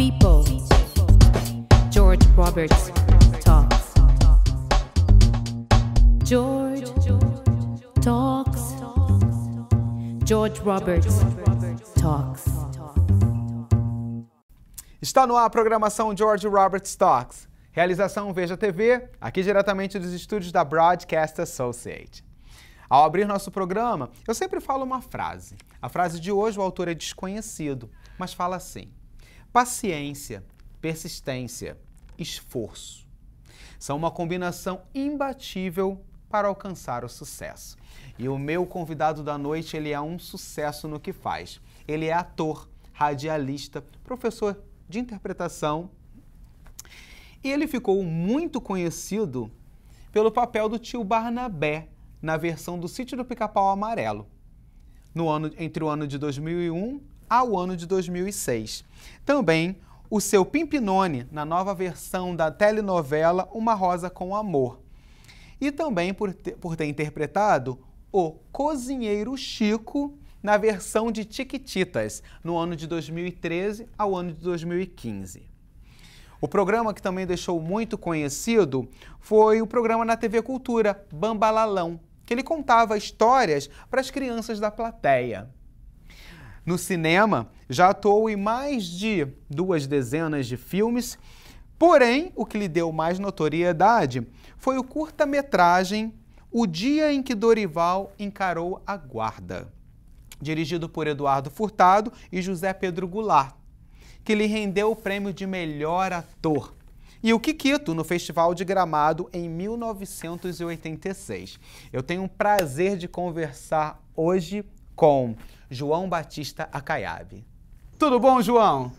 People. George Roberts talks. George talks. George Roberts talks. Está no ar a programação George Roberts Talks. Realização Veja TV, aqui diretamente dos estúdios da Broadcast Associate. Ao abrir nosso programa, eu sempre falo uma frase. A frase de hoje o autor é desconhecido, mas fala assim: paciência, persistência, esforço. São uma combinação imbatível para alcançar o sucesso. E o meu convidado da noite, ele é um sucesso no que faz. Ele é ator, radialista, professor de interpretação. E ele ficou muito conhecido pelo papel do tio Barnabé na versão do Sítio do Pica-Pau Amarelo, entre o ano de 2001 ao ano de 2006. Também o seu Pimpinone na nova versão da telenovela Uma Rosa com Amor. E também por ter interpretado o Cozinheiro Chico na versão de Chiquititas, no ano de 2013 ao ano de 2015. O programa que também deixou muito conhecido foi o programa na TV Cultura, Bambalalão, que ele contava histórias para as crianças da plateia. No cinema, já atuou em mais de 2 dezenas de filmes, porém, o que lhe deu mais notoriedade foi o curta-metragem O Dia em que Dorival Encarou a Guarda, dirigido por Eduardo Furtado e José Pedro Goulart, que lhe rendeu o prêmio de melhor ator. E o Kikito no Festival de Gramado em 1986. Eu tenho o prazer de conversar hoje com João Batista Acaiabe. Tudo bom, João?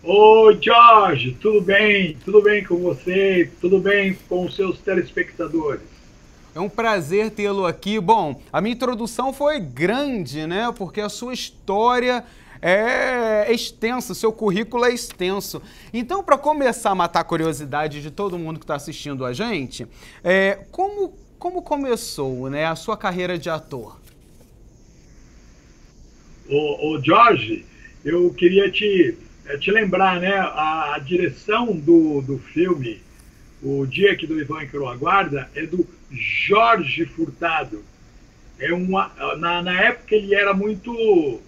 Oi, Jorge, tudo bem? Tudo bem com você? Tudo bem com os seus telespectadores? É um prazer tê-lo aqui. Bom, a minha introdução foi grande, né? Porque a sua história é extensa, o seu currículo é extenso. Então, para começar a matar a curiosidade de todo mundo que está assistindo a gente, como começou, né, a sua carreira de ator? Ô Jorge, eu queria te lembrar, né, a direção do filme O Dia que Dorival Encarou a Guarda é do Jorge Furtado. Na época ele era muito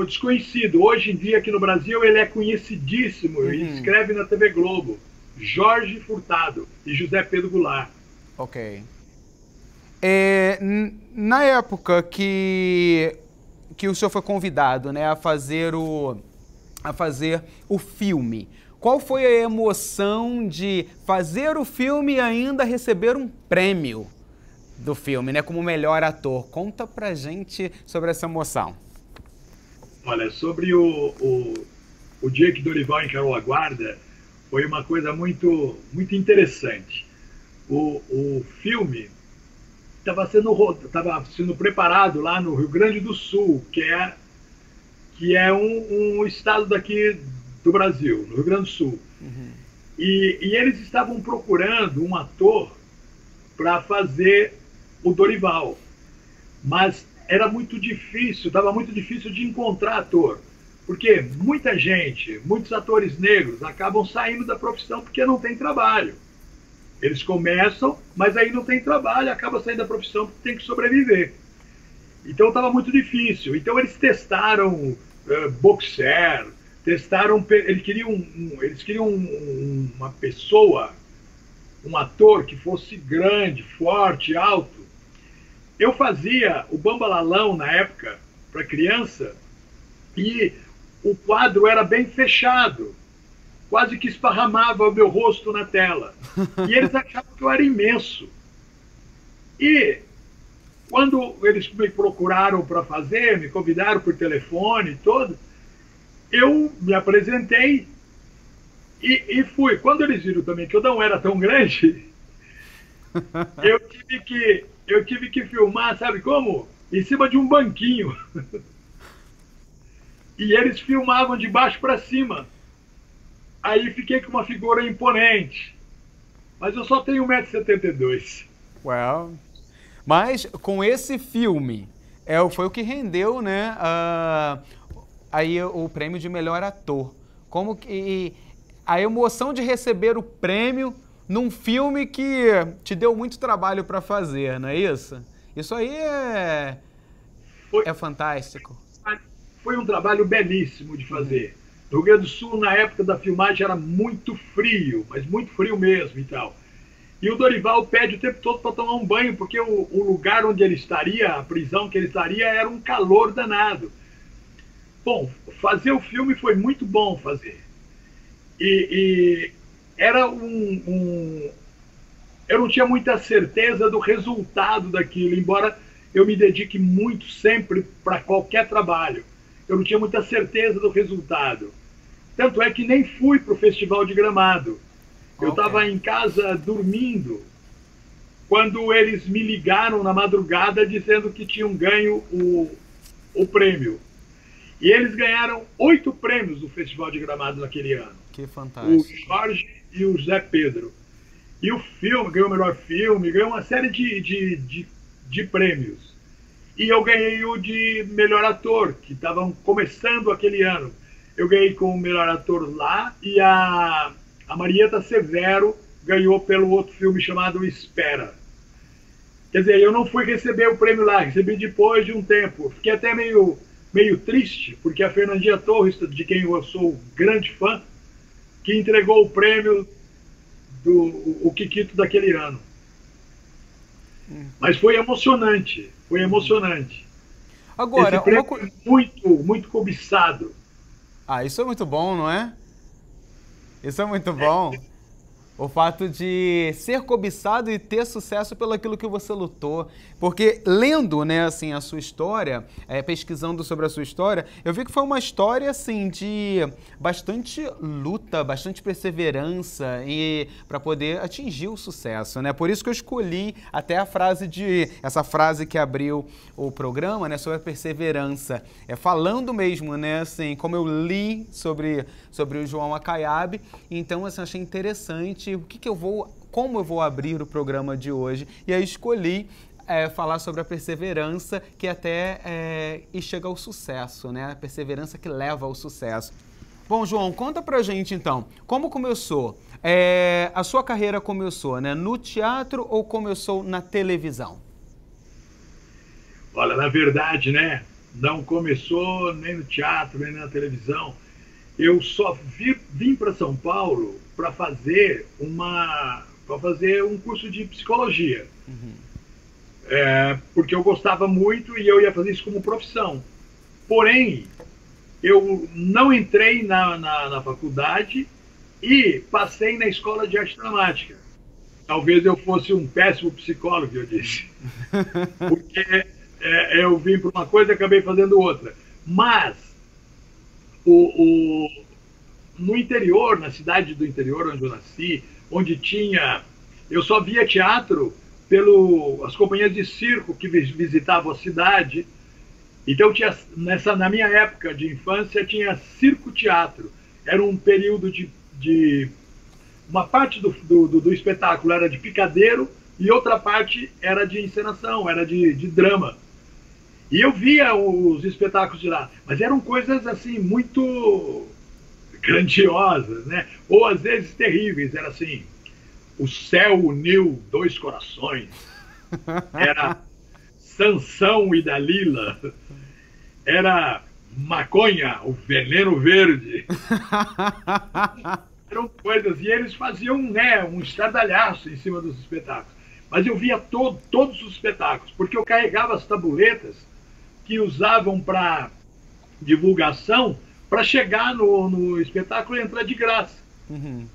desconhecido. Hoje em dia aqui no Brasil ele é conhecidíssimo. Ele escreve na TV Globo. Jorge Furtado e José Pedro Goulart. Ok. Na época que o senhor foi convidado, né, a fazer o filme, qual foi a emoção de fazer o filme e ainda receber um prêmio do filme, né, como melhor ator? Conta pra gente sobre essa emoção. Olha, sobre o Dia que Dorival Encarou a Guarda, foi uma coisa muito, muito interessante. O filme estava sendo preparado lá no Rio Grande do Sul, que é um estado daqui do Brasil, no Rio Grande do Sul. Uhum. E eles estavam procurando um ator para fazer o Dorival, mas era muito difícil, estava muito difícil de encontrar ator, porque muitos atores negros acabam saindo da profissão porque não tem trabalho. Eles começam, mas aí não tem trabalho, acaba saindo da profissão porque tem que sobreviver. Então estava muito difícil. Então eles testaram boxer, eles queriam uma pessoa, um ator que fosse grande, forte, alto. Eu fazia o Bambalalão na época, para criança, e o quadro era bem fechado. Quase que esparramava o meu rosto na tela. E eles achavam que eu era imenso. E quando eles me procuraram para fazer, me convidaram por telefone e tudo, eu me apresentei e fui. Quando eles viram também que eu não era tão grande, eu tive que filmar, sabe como? Em cima de um banquinho. E eles filmavam de baixo para cima. Aí fiquei com uma figura imponente. Mas eu só tenho 1,72 m. Well, mas com esse filme, foi o que rendeu, né, aí o prêmio de melhor ator. Como que a emoção de receber o prêmio num filme que te deu muito trabalho para fazer, não é isso? Isso aí é fantástico. Foi um trabalho belíssimo de fazer. No Rio Grande do Sul, na época da filmagem, era muito frio, mas muito frio mesmo e tal. E o Dorival pede o tempo todo para tomar um banho, porque o lugar onde ele estaria, a prisão que ele estaria, era um calor danado. Bom, fazer o filme foi muito bom fazer. E era eu não tinha muita certeza do resultado daquilo, embora eu me dedique muito sempre para qualquer trabalho. Eu não tinha muita certeza do resultado. Tanto é que nem fui para o Festival de Gramado. Eu estava em casa dormindo quando eles me ligaram na madrugada dizendo que tinham ganho o prêmio. E eles ganharam 8 prêmios no Festival de Gramado naquele ano. Que fantástico. O Jorge e o Zé Pedro. E o filme, ganhou o melhor filme, ganhou uma série de prêmios. E eu ganhei o de melhor ator, que estavam começando aquele ano. Eu ganhei com o melhor ator lá e a Marieta Severo ganhou pelo outro filme chamado Espera. Quer dizer, eu não fui receber o prêmio lá, recebi depois de um tempo. Fiquei até meio triste, porque a Fernandinha Torres, de quem eu sou grande fã, que entregou o prêmio o Kikito daquele ano. Mas foi emocionante, foi emocionante. Agora, esse prêmio foi muito cobiçado. Ah, isso é muito bom, não é? Isso é muito bom. O fato de ser cobiçado e ter sucesso pelo aquilo que você lutou. Porque lendo, né, assim, a sua história, pesquisando sobre a sua história, eu vi que foi uma história, assim, de bastante luta, bastante perseverança e para poder atingir o sucesso, né? Por isso que eu escolhi até essa frase que abriu o programa, né, sobre a perseverança. Falando mesmo, né, assim, como eu li sobre o João Acaiabe, então, assim, achei interessante como eu vou abrir o programa de hoje. E aí escolhi falar sobre a perseverança que e chega ao sucesso, né? A perseverança que leva ao sucesso. Bom, João, conta pra gente então, como começou? A sua carreira começou, né, no teatro ou começou na televisão? Olha, na verdade, né, não começou nem no teatro, nem na televisão. Eu só vim para São Paulo para fazer um curso de psicologia. Porque eu gostava muito e eu ia fazer isso como profissão. Porém, eu não entrei na faculdade e passei na escola de arte dramática. Talvez eu fosse um péssimo psicólogo, eu disse. Porque eu vim para uma coisa e acabei fazendo outra. Mas no interior, na cidade do interior onde eu nasci, eu só via teatro as companhias de circo que visitavam a cidade. Então na minha época de infância tinha circo-teatro. Era um período uma parte do espetáculo era de picadeiro e outra parte era de encenação, era de drama. E eu via os espetáculos de lá, mas eram coisas assim muito grandiosas, né? Ou às vezes terríveis. Era assim: o céu uniu 2 corações. Era Sansão e Dalila. Era maconha, o veneno verde. Eram coisas, e eles faziam, né, um estardalhaço em cima dos espetáculos. Mas eu via todos os espetáculos, porque eu carregava as tabuletas que usavam para divulgação para chegar no espetáculo e entrar de graça.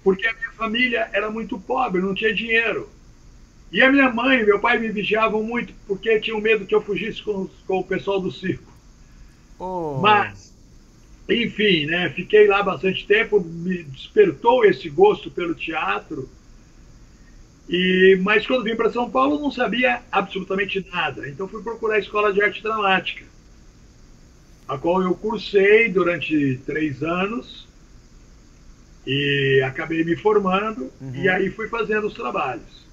Porque a minha família era muito pobre, não tinha dinheiro. E a minha mãe e meu pai me vigiavam muito porque tinham medo que eu fugisse com o pessoal do circo. Mas, enfim, né, fiquei lá bastante tempo, me despertou esse gosto pelo teatro. Mas quando vim para São Paulo não sabia absolutamente nada. então fui procurar a Escola de Arte Dramática, a qual eu cursei durante 3 anos e acabei me formando. E aí fui fazendo os trabalhos.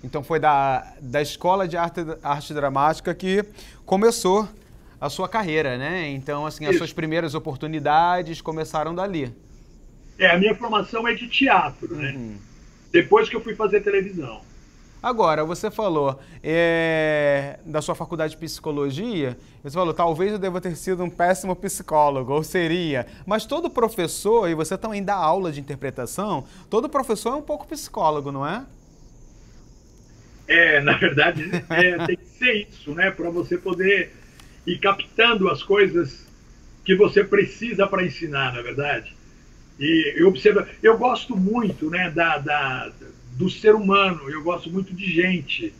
Então foi da Escola de Arte Dramática que começou a sua carreira, né? Então, assim, as Isso. suas primeiras oportunidades começaram dali. A minha formação é de teatro, né? Depois que eu fui fazer televisão. Agora, você falou da sua faculdade de psicologia, você falou, talvez eu deva ter sido um péssimo psicólogo, ou seria, mas todo professor, e você também dá aula de interpretação, todo professor é um pouco psicólogo, não é? Na verdade, tem que ser isso, né? Para você poder ir captando as coisas que você precisa para ensinar, na verdade. E eu gosto muito, né, do ser humano, eu gosto muito de gente.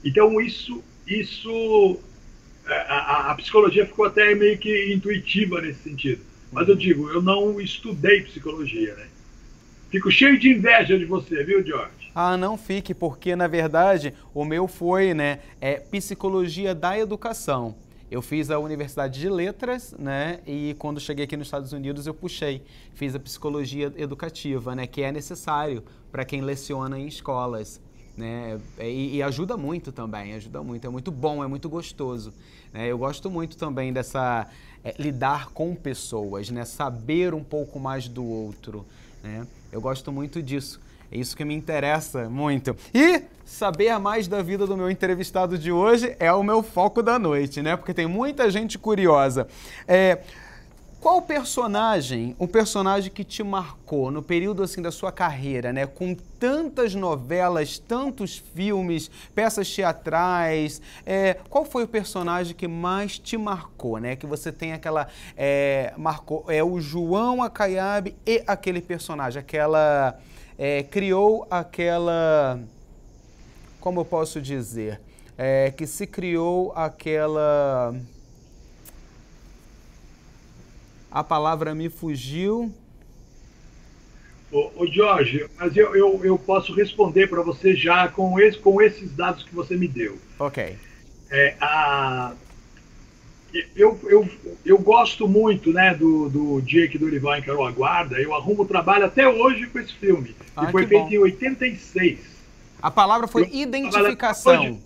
Então a psicologia ficou até meio que intuitiva nesse sentido. Mas eu digo, eu não estudei psicologia, né? Fico cheio de inveja de você, viu, George? Ah, não fique, porque na verdade o meu foi, né, psicologia da educação. Eu fiz a Universidade de Letras, né, e quando cheguei aqui nos Estados Unidos eu fiz a psicologia educativa, né, que é necessário para quem leciona em escolas, né, e ajuda muito também, ajuda muito, é muito bom, é muito gostoso. Né, eu gosto muito também dessa, lidar com pessoas, né, saber um pouco mais do outro, né, eu gosto muito disso. É isso que me interessa muito. E saber mais da vida do meu entrevistado de hoje é o meu foco da noite, né? Porque tem muita gente curiosa. Qual o personagem que te marcou no período assim da sua carreira, né? Com tantas novelas, tantos filmes, peças teatrais, qual foi o personagem que mais te marcou, né? Que você tem aquela marcou o João Acaiabe e aquele personagem, criou aquela, como eu posso dizer, que se criou aquela, a palavra me fugiu. Ô Jorge, mas eu posso responder para você já com esses dados que você me deu. Ok. Eu gosto muito, né, do Jake Dorival Encarou a Guarda. Eu arrumo trabalho até hoje com esse filme. E foi feito em 86. A palavra foi identificação.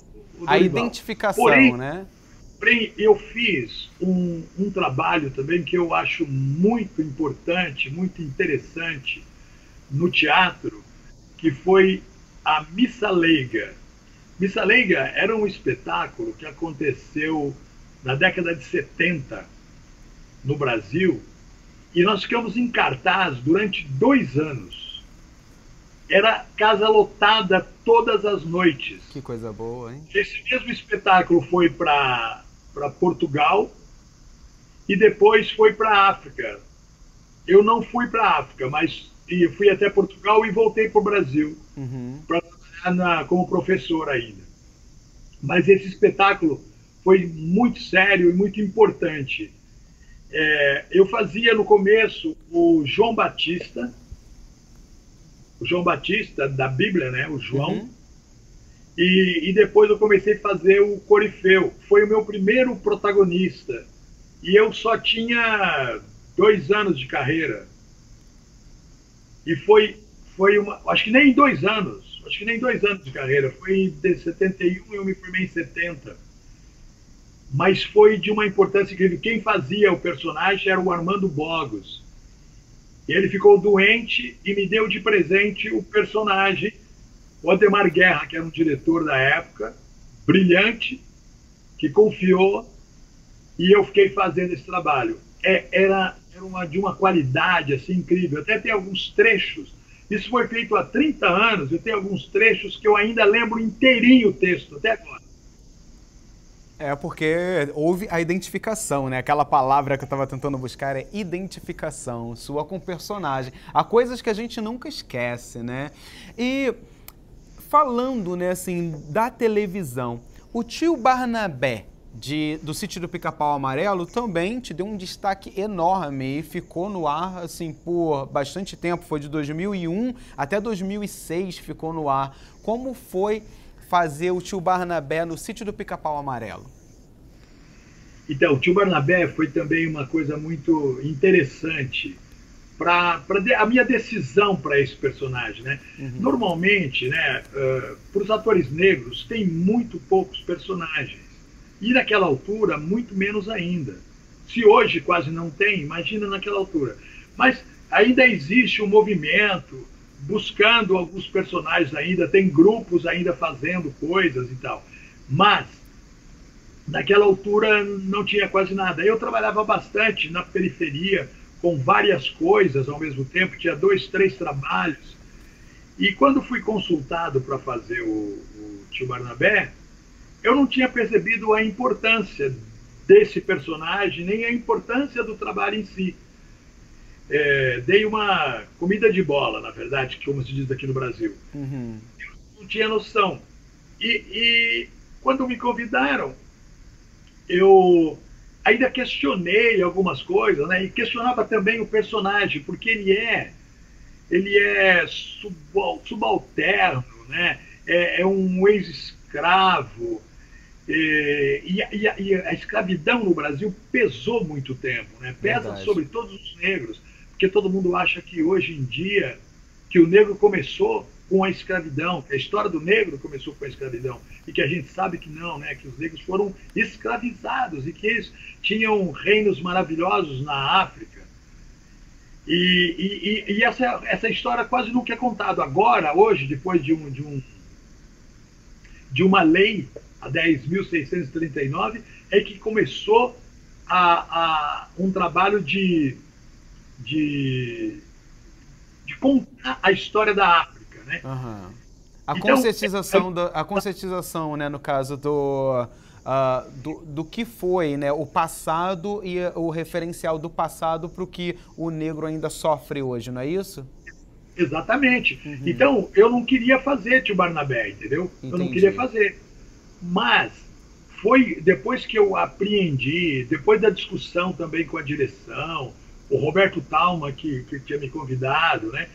A identificação, porém, né? Porém, eu fiz um trabalho também que eu acho muito importante, muito interessante no teatro, que foi a Missa Leiga. Missa Leiga era um espetáculo que aconteceu na década de 70 no Brasil, e nós ficamos em cartaz durante 2 anos. Era casa lotada todas as noites. Que coisa boa, hein? Esse mesmo espetáculo foi para Portugal e depois foi para a África. Eu não fui para a África, mas fui até Portugal e voltei para o Brasil para trabalhar como professor ainda. Mas esse espetáculo foi muito sério e muito importante. Eu fazia no começo o João Batista da Bíblia, né? O João. E depois eu comecei a fazer o Corifeu. Foi o meu primeiro protagonista. E eu só tinha 2 anos de carreira. E foi acho que nem 2 anos. Acho que nem 2 anos de carreira. Foi em 71 e eu me formei em 70. Mas foi de uma importância incrível. Quem fazia o personagem era o Armando Bogos. E ele ficou doente e me deu de presente o personagem, o Ademar Guerra, que era um diretor da época, brilhante, que confiou, e eu fiquei fazendo esse trabalho. Era de uma qualidade assim, incrível. Até tem alguns trechos. Isso foi feito há 30 anos, eu tenho alguns trechos que eu ainda lembro inteirinho o texto, até agora. Porque houve a identificação, né? Aquela palavra que eu estava tentando buscar é identificação, sua com o personagem. Há coisas que a gente nunca esquece, né? E falando, né, assim, da televisão, o tio Barnabé do Sítio do Pica-Pau Amarelo também te deu um destaque enorme e ficou no ar, assim, por bastante tempo. Foi de 2001 até 2006 ficou no ar. Como foi fazer o tio Barnabé no Sítio do Pica-Pau Amarelo? Então, o tio Barnabé foi também uma coisa muito interessante para a minha decisão para esse personagem, né? Normalmente, né, para os atores negros tem muito poucos personagens E naquela altura, muito menos ainda. Se hoje quase não tem, imagina naquela altura. Mas ainda existe um movimento buscando alguns personagens ainda, tem grupos ainda fazendo coisas e tal. Mas naquela altura não tinha quase nada. Eu trabalhava bastante na periferia, com várias coisas ao mesmo tempo, tinha 2, 3 trabalhos. E quando fui consultado para fazer o Tio Barnabé, eu não tinha percebido a importância desse personagem, nem a importância do trabalho em si. Dei uma comida de bola, na verdade, como se diz aqui no Brasil. Uhum. Eu não tinha noção. E quando me convidaram, eu ainda questionei algumas coisas, né? E questionava também o personagem, porque ele é subalterno, né? É um ex-escravo. E a escravidão no Brasil pesou muito tempo, né? Pesa Verdade. sobre todos os negros, porque todo mundo acha que hoje em dia que o negro começou com a escravidão, que a história do negro começou com a escravidão, e que a gente sabe que não, né? Que os negros foram escravizados e que eles tinham reinos maravilhosos na África. E essa história quase nunca é contada. Agora, hoje, depois de uma lei, a 10.639, é que começou um trabalho de contar a história da África, né? Uhum. A Então, conscientização, né, no caso do que foi, né, o passado e o referencial do passado para o que o negro ainda sofre hoje, não é isso? Exatamente. Uhum. Então, eu não queria fazer Tio Barnabé, entendeu? Entendi. Eu não queria fazer. Mas foi depois que eu apreendi, depois da discussão também com a direção, o Roberto Talma, que tinha me convidado, né?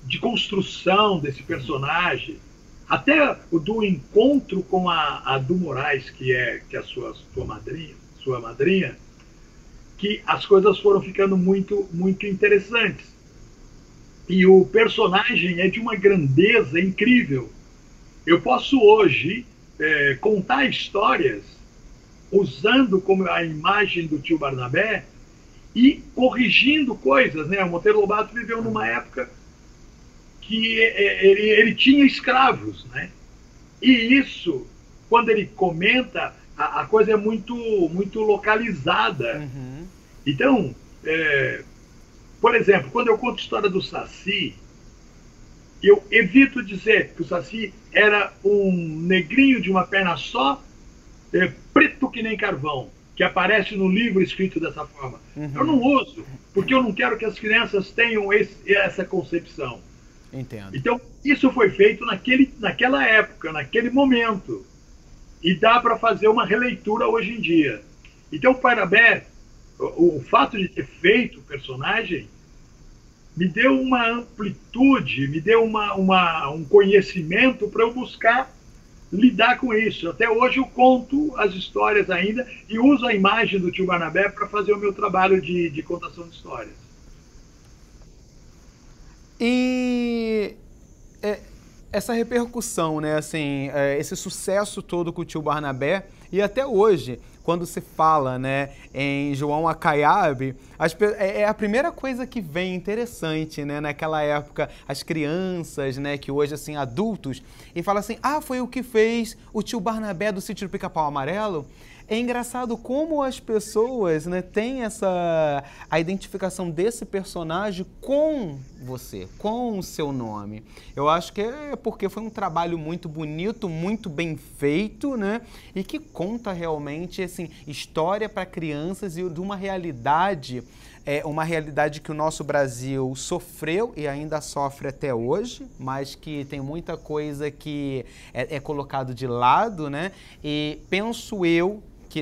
De construção desse personagem, até do encontro com a Du Moraes, que é a sua madrinha, que as coisas foram ficando muito, muito interessantes. E o personagem é de uma grandeza incrível. Eu posso hoje contar histórias usando como a imagem do Tio Barnabé e corrigindo coisas, né? O Monteiro Lobato viveu numa época que ele tinha escravos, né? E isso, quando ele comenta, a coisa é muito, muito localizada. Uhum. Então, por exemplo, quando eu conto a história do Saci, eu evito dizer que o Saci era um negrinho de uma perna só, preto que nem carvão, que aparece no livro escrito dessa forma. Uhum. Eu não uso, porque eu não quero que as crianças tenham essa concepção. Entendo. Então, isso foi feito naquela época, naquele momento. E dá para fazer uma releitura hoje em dia. Então, o Barnabé, o fato de ter feito o personagem, me deu uma amplitude, me deu um conhecimento para eu buscar lidar com isso. Até hoje eu conto as histórias ainda e uso a imagem do Tio Barnabé para fazer o meu trabalho de contação de histórias. E essa repercussão, né, assim, esse sucesso todo com o Tio Barnabé, e até hoje, quando se fala, né, em João Acaiabe, é a primeira coisa que vem interessante, né, naquela época, as crianças, né, que hoje, assim, adultos, e fala assim, foi o que fez o Tio Barnabé do Sítio do Pica-Pau Amarelo. É engraçado como as pessoas, né, têm a identificação desse personagem com você, com o seu nome. Eu acho que é porque foi um trabalho muito bonito, muito bem feito, né, e que conta realmente, assim, história para crianças e de uma realidade que o nosso Brasil sofreu e ainda sofre até hoje, mas que tem muita coisa que é colocado de lado, né, e penso eu que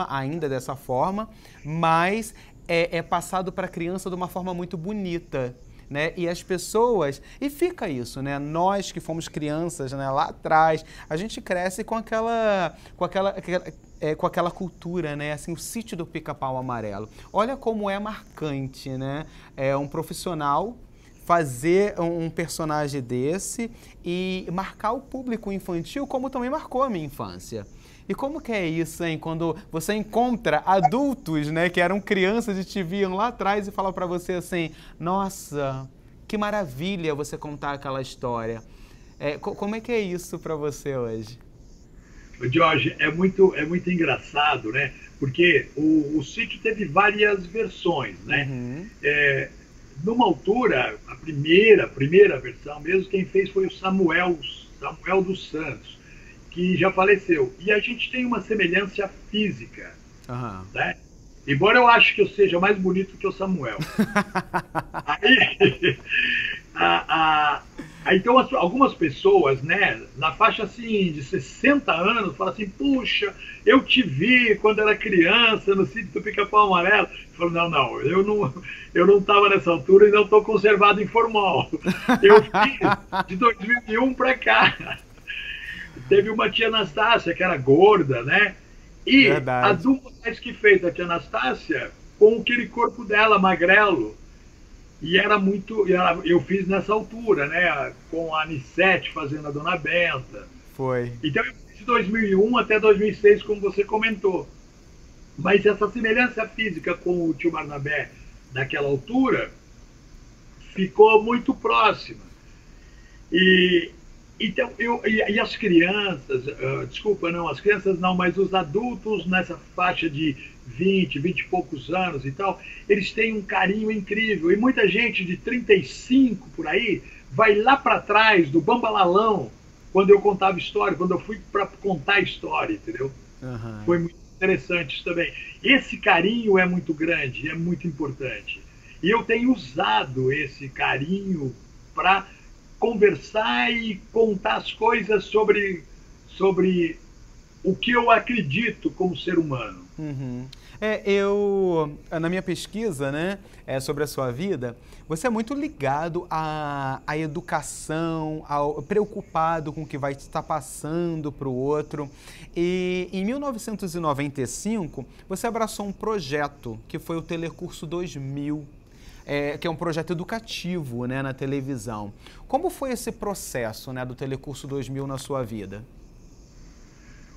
ainda dessa forma, mas é passado para a criança de uma forma muito bonita, né? E as pessoas, e fica isso, né? Nós que fomos crianças, né, lá atrás, a gente cresce com aquela cultura, né? Assim, o Sítio do Pica-Pau Amarelo. Olha como é marcante, né? É um profissional fazer um personagem desse e marcar o público infantil, como também marcou a minha infância. E como que é isso, hein? Quando você encontra adultos, né, que eram crianças e te viam lá atrás e falam para você assim, nossa, que maravilha você contar aquela história. Como é que é isso para você hoje? Jorge, é muito engraçado, né? Porque o sítio teve várias versões, né? Uhum. Numa altura, a primeira versão mesmo, quem fez foi o Samuel dos Santos, que já faleceu. E a gente tem uma semelhança física, né? Embora eu acho que eu seja mais bonito que o Samuel. Então, algumas pessoas, né, na faixa assim, de 60 anos, falam assim, puxa, eu te vi quando era criança no sítio do Pica-Pau Amarelo. Eu falo, eu não estava nessa altura e não estou conservado em formal. Eu fiz de 2001 para cá. Teve uma tia Anastácia, que era gorda, né? E Verdade. a dupla mais que fez a tia Anastácia com aquele corpo dela, magrelo. E era muito... Eu fiz nessa altura, né? Com a Anissete fazendo a Dona Benta. Foi. Então eu fiz de 2001 até 2006, como você comentou. Mas essa semelhança física com o tio Barnabé daquela altura ficou muito próxima. Então, e as crianças, as crianças não, mas os adultos nessa faixa de 20 e poucos anos e tal, eles têm um carinho incrível. E muita gente de 35 por aí vai lá para trás do Bambalalão, quando eu contava história, quando eu fui para contar história, entendeu? Uhum. Foi muito interessante isso também. Esse carinho é muito grande, é muito importante. E eu tenho usado esse carinho para conversar e contar as coisas sobre o que eu acredito como ser humano. Uhum. Na minha pesquisa, né, sobre a sua vida, você é muito ligado à educação, preocupado com o que vai estar passando para o outro. E em 1995, você abraçou um projeto que foi o Telecurso 2000, que é um projeto educativo, né, na televisão. Como foi esse processo, né, do Telecurso 2000 na sua vida?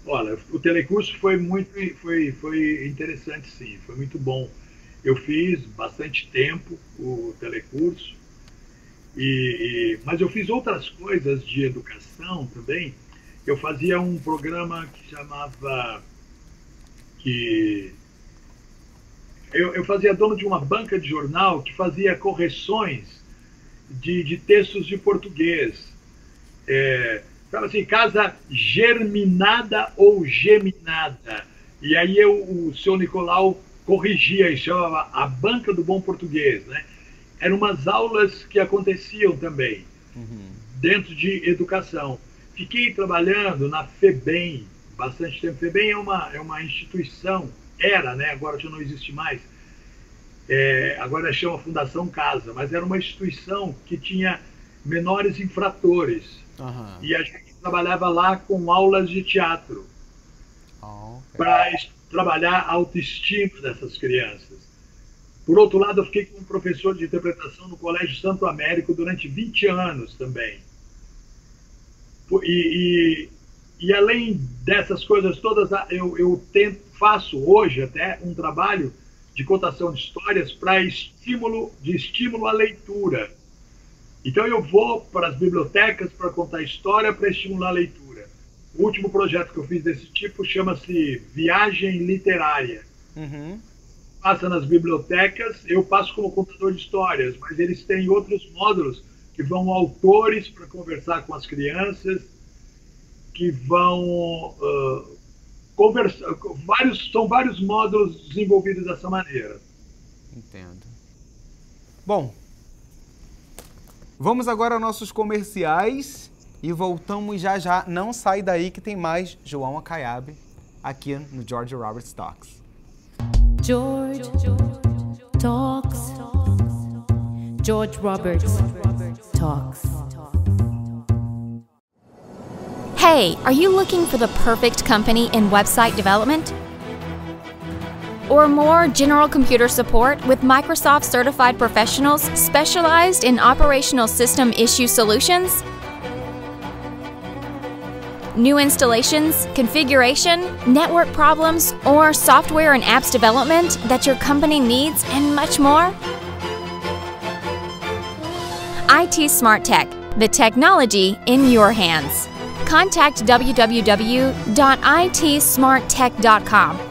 Olha, o Telecurso foi interessante, sim, foi muito bom. Eu fiz bastante tempo o Telecurso, mas eu fiz outras coisas de educação também. Eu fazia um programa que chamava... Eu fazia dono de uma banca de jornal que fazia correções de textos de português. Falava assim, casa germinada ou geminada. E aí o seu Nicolau corrigia e chamava a banca do bom português, né? Eram umas aulas que aconteciam também, dentro de educação. Fiquei trabalhando na FEBEM bastante tempo. FEBEM é uma instituição, né? Agora já não existe mais. Agora chama Fundação Casa, mas era uma instituição que tinha menores infratores. Uhum. E a gente trabalhava lá com aulas de teatro para trabalhar a autoestima dessas crianças. Por outro lado, eu fiquei como professor de interpretação no Colégio Santo Américo durante 20 anos também. E além dessas coisas todas, eu faço hoje até um trabalho de contação de histórias para estímulo à leitura. Então eu vou para as bibliotecas para contar história, para estimular a leitura. O último projeto que eu fiz desse tipo chama-se Viagem Literária. Passa nas bibliotecas, eu passo como contador de histórias, mas eles têm outros módulos que vão autores para conversar com as crianças, que vão conversar. São vários módulos desenvolvidos dessa maneira. Entendo. Bom, vamos agora aos nossos comerciais e voltamos já já. Não sai daí que tem mais João Acaiabe aqui no George Roberts Talks. George Talks. George Roberts Talks. Hey, are you looking for the perfect company in website development? Or more general computer support with Microsoft certified professionals specialized in operational system issue solutions? new installations, configuration, network problems, or software and apps development that your company needs, and much more? IT Smart Tech, the technology in your hands. Contact www.itsmarttech.com.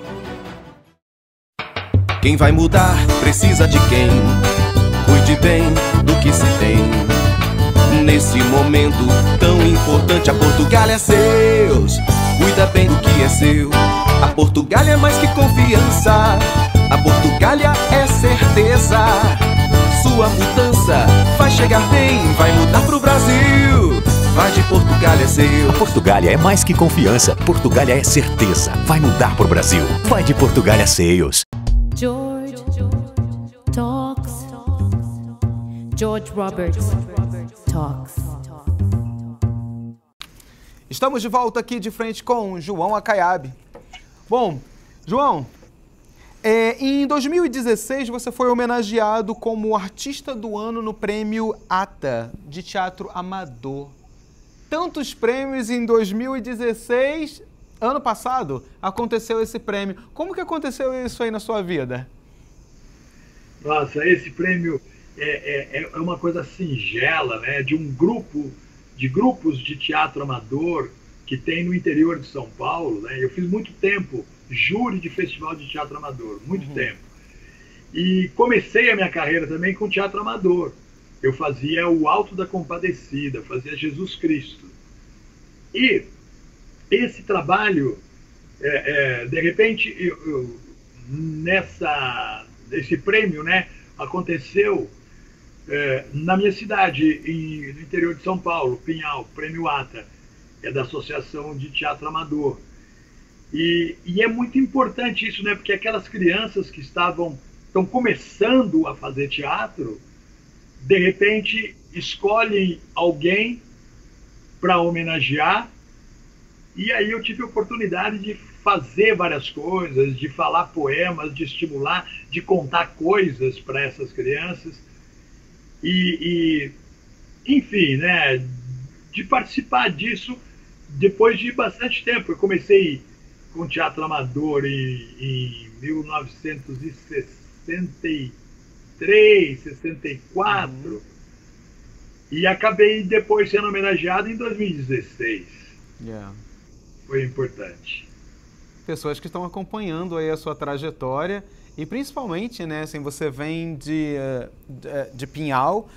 Quem vai mudar precisa de quem cuide bem do que se tem. Nesse momento tão importante, a Portugália é seus. Cuida bem do que é seu. A Portugália é mais que confiança. A Portugália é certeza. Sua mudança vai chegar bem, vai mudar pro Brasil. Vai de Portugália é seu. A Portugália é mais que confiança. Portugália é certeza. Vai mudar pro Brasil. Vai de Portugália Sales. George talks. George Roberts talks. Estamos de volta aqui de frente com João Acaiabe. Bom, João, em 2016 você foi homenageado como artista do ano no prêmio ATA de teatro amador. Tantos prêmios em 2016, ano passado, aconteceu esse prêmio. Como que aconteceu isso aí na sua vida? Nossa, esse prêmio é uma coisa singela, né? De grupos de teatro amador que tem no interior de São Paulo, né? Eu fiz muito tempo júri de festival de teatro amador, muito tempo. E comecei a minha carreira também com teatro amador. Eu fazia o Alto da Compadecida, fazia Jesus Cristo. E esse trabalho, de repente, esse prêmio, né, aconteceu na minha cidade, no interior de São Paulo, Pinhal, Prêmio ATA, é da Associação de Teatro Amador. E é muito importante isso, né, porque aquelas crianças que estão começando a fazer teatro, de repente escolhem alguém para homenagear, e aí eu tive a oportunidade de fazer várias coisas, de falar poemas, de estimular, de contar coisas para essas crianças, enfim, né, de participar disso depois de bastante tempo. Eu comecei com teatro amador em 1963, 64, e acabei depois sendo homenageado em 2016. Foi importante. Pessoas que estão acompanhando aí a sua trajetória e principalmente, né, assim, você vem de Pinhal,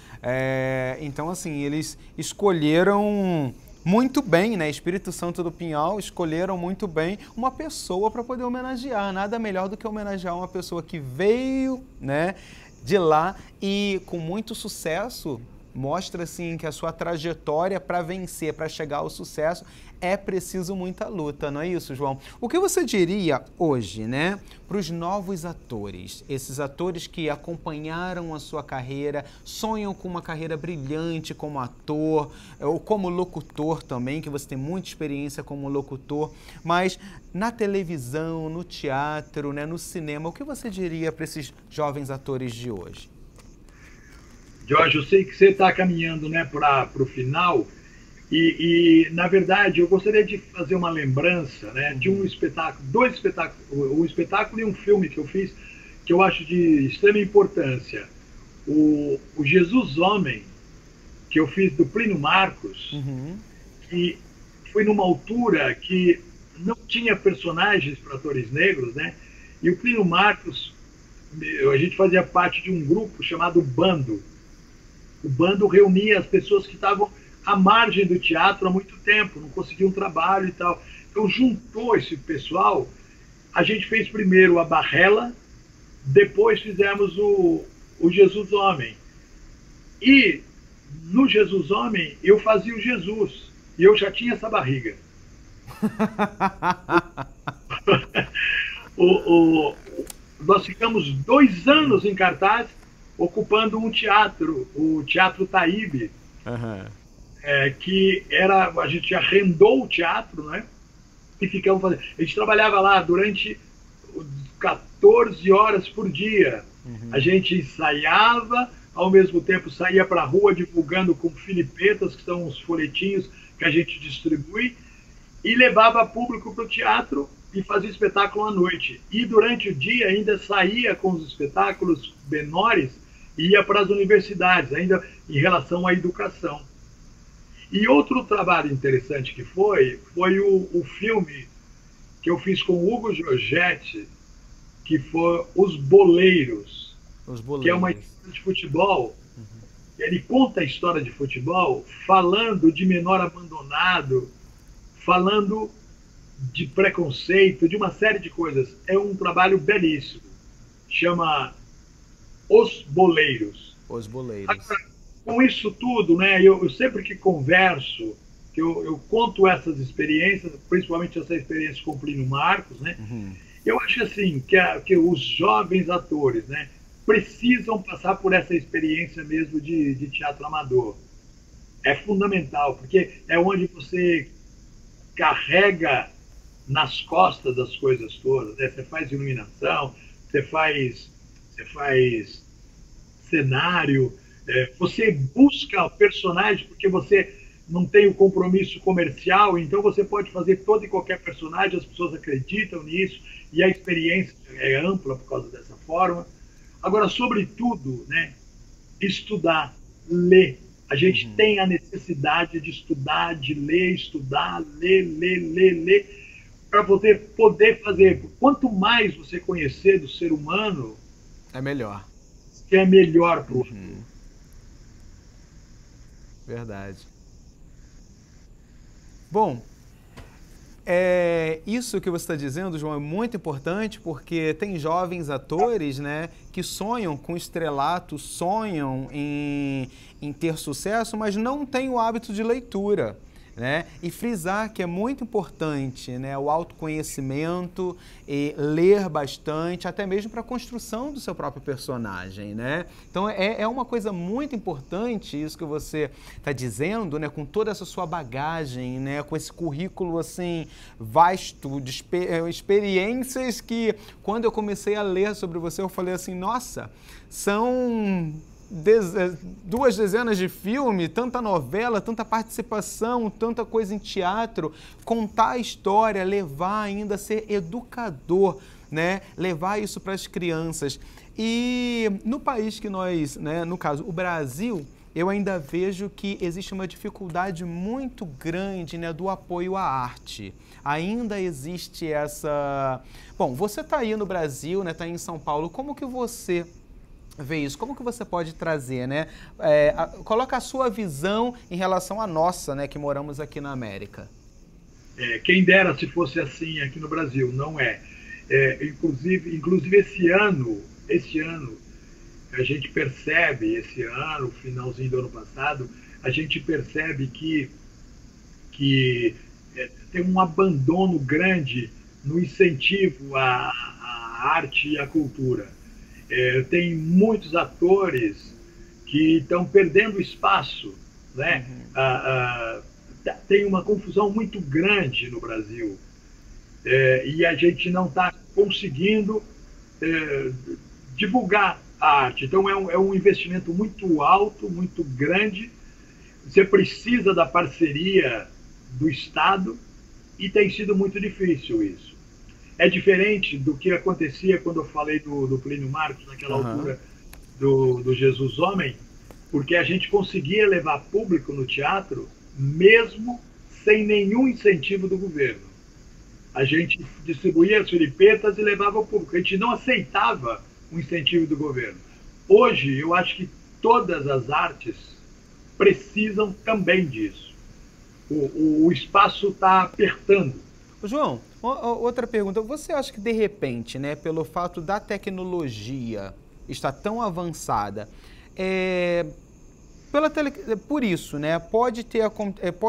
então assim, eles escolheram muito bem, né, Espírito Santo do Pinhal, escolheram muito bem uma pessoa para poder homenagear. Nada melhor do que homenagear uma pessoa que veio, né, de lá e com muito sucesso. Mostra, assim, que a sua trajetória para vencer, para chegar ao sucesso, é preciso muita luta, não é isso, João? O que você diria hoje, né, para os novos atores, esses atores que acompanharam a sua carreira, sonham com uma carreira brilhante como ator, ou como locutor também, que você tem muita experiência como locutor, mas na televisão, no teatro, né, no cinema, o que você diria para esses jovens atores de hoje? Jorge, eu sei que você está caminhando, né, para o final e, na verdade, eu gostaria de fazer uma lembrança, né, de um espetáculo, dois espetáculos, um espetáculo e um filme que eu fiz, que eu acho de extrema importância. O Jesus Homem, que eu fiz do Plínio Marcos, que foi numa altura que não tinha personagens para atores negros, né, e o Plínio Marcos, a gente fazia parte de um grupo chamado Bando. O Bando reunia as pessoas que estavam à margem do teatro há muito tempo, não conseguiam trabalho e tal. Então juntou esse pessoal, a gente fez primeiro a Barrela, depois fizemos o Jesus Homem. E no Jesus Homem eu fazia o Jesus, e eu já tinha essa barriga. Nós ficamos 2 anos em cartaz, ocupando um teatro, o Teatro Taíbe, que era, a gente arrendou o teatro, né? E ficamos fazendo. A gente trabalhava lá durante 14 horas por dia. A gente ensaiava, ao mesmo tempo saía para a rua divulgando com filipetas, que são os folhetinhos que a gente distribui, e levava público para o teatro e fazia espetáculo à noite. E durante o dia ainda saía com os espetáculos menores e ia para as universidades, ainda em relação à educação. E outro trabalho interessante que foi o filme que eu fiz com o Hugo Giorgetti, que foi Os Boleiros, que é uma história de futebol. Ele conta a história de futebol falando de menor abandonado, falando de preconceito, de uma série de coisas. É um trabalho belíssimo. Chama Os Boleiros. Os Boleiros. Agora, com isso tudo, né, eu sempre que converso, que eu conto essas experiências, principalmente essa experiência com o Plínio Marcos, né, eu acho assim, que os jovens atores, né, precisam passar por essa experiência mesmo de teatro amador. É fundamental, porque é onde você carrega nas costas as coisas todas, né? Você faz iluminação, você faz cenário, você busca o personagem porque você não tem o compromisso comercial, então você pode fazer todo e qualquer personagem, as pessoas acreditam nisso e a experiência é ampla por causa dessa forma. Agora, sobretudo, né, estudar, ler. A gente tem a necessidade de estudar, de ler, estudar, ler, para poder fazer. Quanto mais você conhecer do ser humano, é melhor. É melhor para o Verdade. Bom, isso que você está dizendo, João, é muito importante porque tem jovens atores, né, que sonham com estrelato, sonham em ter sucesso, mas não têm o hábito de leitura. Né? E frisar que é muito importante, né, o autoconhecimento, e ler bastante, até mesmo para a construção do seu próprio personagem. Né? Então é uma coisa muito importante isso que você está dizendo, né, com toda essa sua bagagem, né, com esse currículo assim, vasto, de experiências que quando eu comecei a ler sobre você, eu falei assim, nossa, são 2 dezenas de filme, tanta novela, tanta participação, tanta coisa em teatro, contar a história, levar ainda a ser educador, né? Levar isso para as crianças. E no país que nós, né, no caso, o Brasil, eu ainda vejo que existe uma dificuldade muito grande, né, do apoio à arte. Ainda existe essa... Bom, você está aí no Brasil, né, está aí em São Paulo, como que você vê isso? Como que você pode trazer, né? Coloca a sua visão em relação à nossa, né, que moramos aqui na América. Quem dera se fosse assim aqui no Brasil, não é. Inclusive esse ano, a gente percebe, finalzinho do ano passado, a gente percebe que tem um abandono grande no incentivo à arte e à cultura. Tem muitos atores que estão perdendo espaço, né? Tem uma confusão muito grande no Brasil e a gente não está conseguindo divulgar a arte. Então é um investimento muito alto, muito grande. Você precisa da parceria do Estado e tem sido muito difícil isso. É diferente do que acontecia quando eu falei do Plínio Marcos, naquela altura do Jesus Homem, porque a gente conseguia levar público no teatro mesmo sem nenhum incentivo do governo. A gente distribuía as filipetas e levava o público. A gente não aceitava o incentivo do governo. Hoje, eu acho que todas as artes precisam também disso. O espaço está apertando. João, outra pergunta. Você acha que, de repente, né, pelo fato da tecnologia estar tão avançada, por isso, né, pode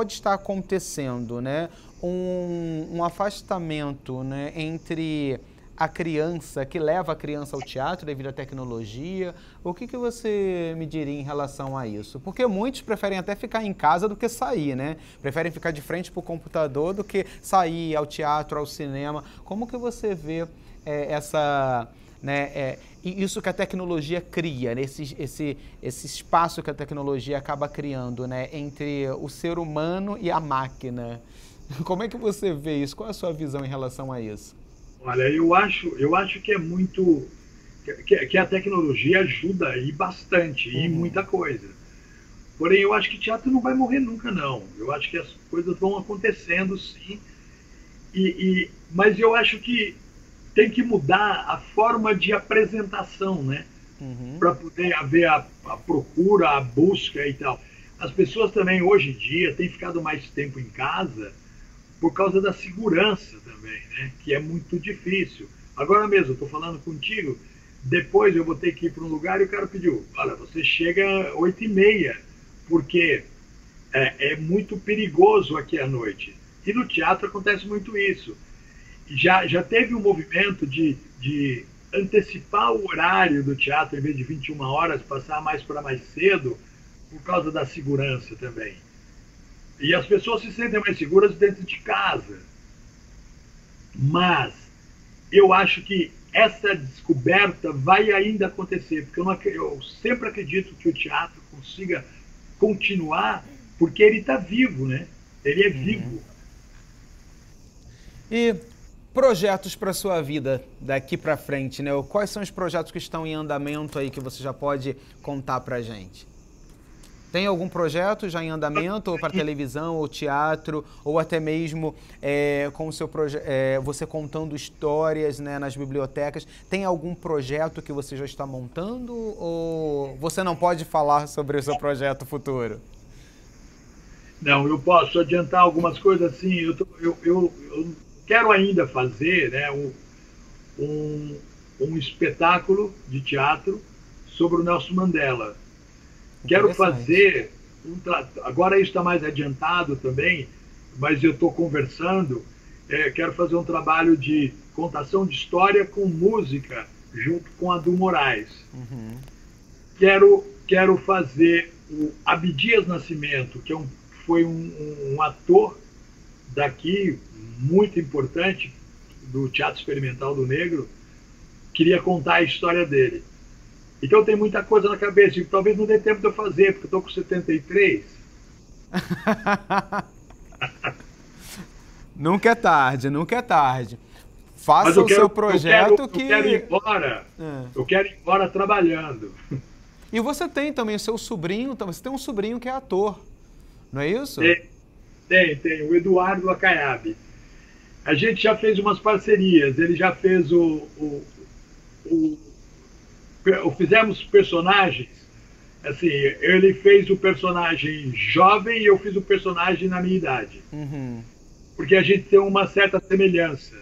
estar acontecendo, né, um afastamento, né, entre a criança, que leva a criança ao teatro devido à tecnologia? O que você me diria em relação a isso? Porque muitos preferem até ficar em casa do que sair, né? Preferem ficar de frente para o computador do que sair ao teatro, ao cinema. Como que você vê isso que a tecnologia cria, né? esse espaço que a tecnologia acaba criando, né, entre o ser humano e a máquina? Como é que você vê isso? Qual é a sua visão em relação a isso? Olha, eu acho que é muito... que a tecnologia ajuda e bastante, e muita coisa. Porém, eu acho que teatro não vai morrer nunca, não. Eu acho que as coisas vão acontecendo, sim. Mas eu acho que tem que mudar a forma de apresentação, né? Para poder haver a procura, a busca e tal. As pessoas também, hoje em dia, têm ficado mais tempo em casa por causa da segurança também, né? Que é muito difícil. Agora mesmo, eu estou falando contigo, depois eu vou ter que ir para um lugar e o cara pediu, olha, você chega 8h30, porque é muito perigoso aqui à noite. E no teatro acontece muito isso. Já teve um movimento de antecipar o horário do teatro, em vez de 21 horas, passar mais para mais cedo, por causa da segurança também. E as pessoas se sentem mais seguras dentro de casa. Mas eu acho que essa descoberta vai ainda acontecer, porque eu sempre acredito que o teatro consiga continuar, porque ele está vivo, né? Ele é vivo. E projetos para sua vida daqui para frente, né? Quais são os projetos que estão em andamento aí que você já pode contar para gente? Tem algum projeto já em andamento, ou para televisão, ou teatro, ou até mesmo com o seu você contando histórias, né, nas bibliotecas? Tem algum projeto que você já está montando, ou você não pode falar sobre o seu projeto futuro? Não, eu posso adiantar algumas coisas assim. Eu quero ainda fazer, né, um espetáculo de teatro sobre o Nelson Mandela. Quero fazer, agora isso está mais adiantado também, mas eu estou conversando, quero fazer um trabalho de contação de história com música, junto com a do Moraes. Quero fazer o Abdias Nascimento, que foi um ator daqui, muito importante, do Teatro Experimental do Negro, queria contar a história dele. Então tem muita coisa na cabeça, e talvez não dê tempo de eu fazer, porque eu estou com 73. Nunca é tarde, nunca é tarde. Faça o seu projeto que... Eu quero ir embora trabalhando. E você tem também o seu sobrinho, você tem um sobrinho que é ator, não é isso? Tem, o Eduardo Acaiabe. A gente já fez umas parcerias, ele já fez fizemos personagens, assim, ele fez o personagem jovem e eu fiz o personagem na minha idade. Porque a gente tem uma certa semelhança.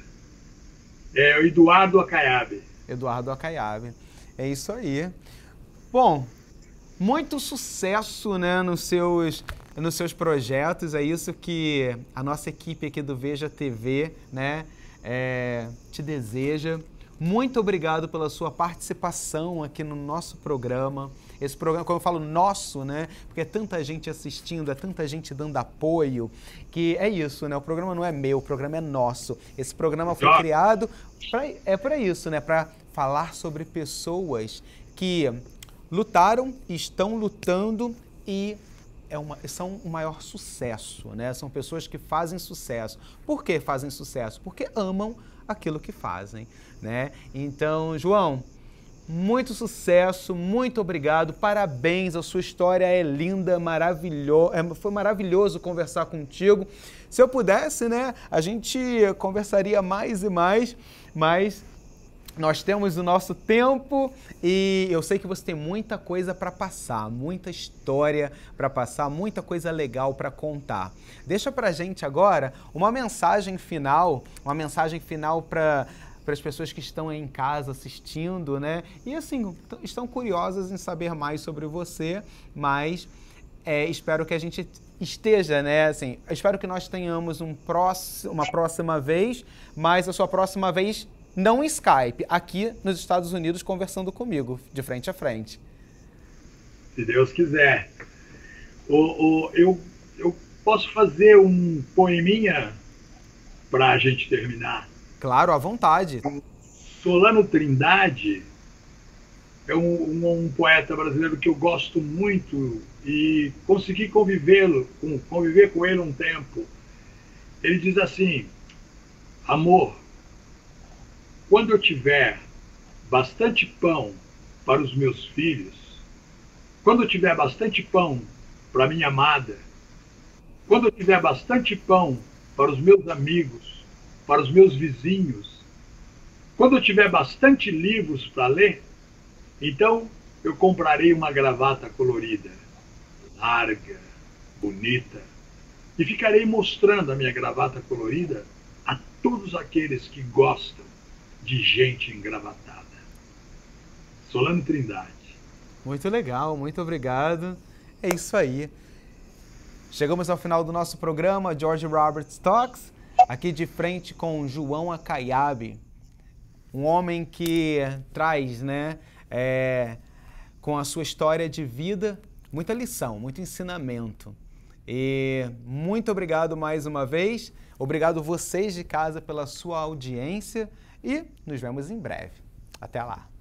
É o Eduardo Acaiabe. Eduardo Acaiabe. É isso aí. Bom, muito sucesso, né, nos seus projetos. É isso que a nossa equipe aqui do Veja TV, né, te deseja. Muito obrigado pela sua participação aqui no nosso programa. Esse programa, como eu falo, nosso, né? Porque é tanta gente assistindo, é tanta gente dando apoio, que é isso, né? O programa não é meu, o programa é nosso. Esse programa foi criado para isso, né? Para falar sobre pessoas que lutaram, estão lutando e são o maior sucesso, né? São pessoas que fazem sucesso. Por que fazem sucesso? Porque amam aquilo que fazem, né? Então, João, muito sucesso, muito obrigado, parabéns, a sua história é linda, foi maravilhoso conversar contigo. Se eu pudesse, né, a gente conversaria mais e mais, mas nós temos o nosso tempo e eu sei que você tem muita coisa para passar, muita história para passar, muita coisa legal para contar. Deixa pra gente agora uma mensagem final para as pessoas que estão aí em casa assistindo, né? E assim, estão curiosas em saber mais sobre você, mas espero que a gente esteja, né? Assim, espero que nós tenhamos uma próxima vez, mas a sua próxima vez não em Skype, aqui nos Estados Unidos conversando comigo, de frente a frente. Se Deus quiser. Eu posso fazer um poeminha para a gente terminar? Claro, à vontade. Solano Trindade é um poeta brasileiro que eu gosto muito e consegui conviver com ele um tempo. Ele diz assim: amor, quando eu tiver bastante pão para os meus filhos, quando eu tiver bastante pão para minha amada, quando eu tiver bastante pão para os meus amigos, para os meus vizinhos, quando eu tiver bastante livros para ler, então eu comprarei uma gravata colorida, larga, bonita, e ficarei mostrando a minha gravata colorida a todos aqueles que gostam de gente engravatada. Solano Trindade. Muito legal, muito obrigado. É isso aí. Chegamos ao final do nosso programa, George Roberts Talks, aqui de frente com João Acaiabe, um homem que traz, né, com a sua história de vida, muita lição, muito ensinamento. E muito obrigado mais uma vez, obrigado vocês de casa pela sua audiência e nos vemos em breve. Até lá!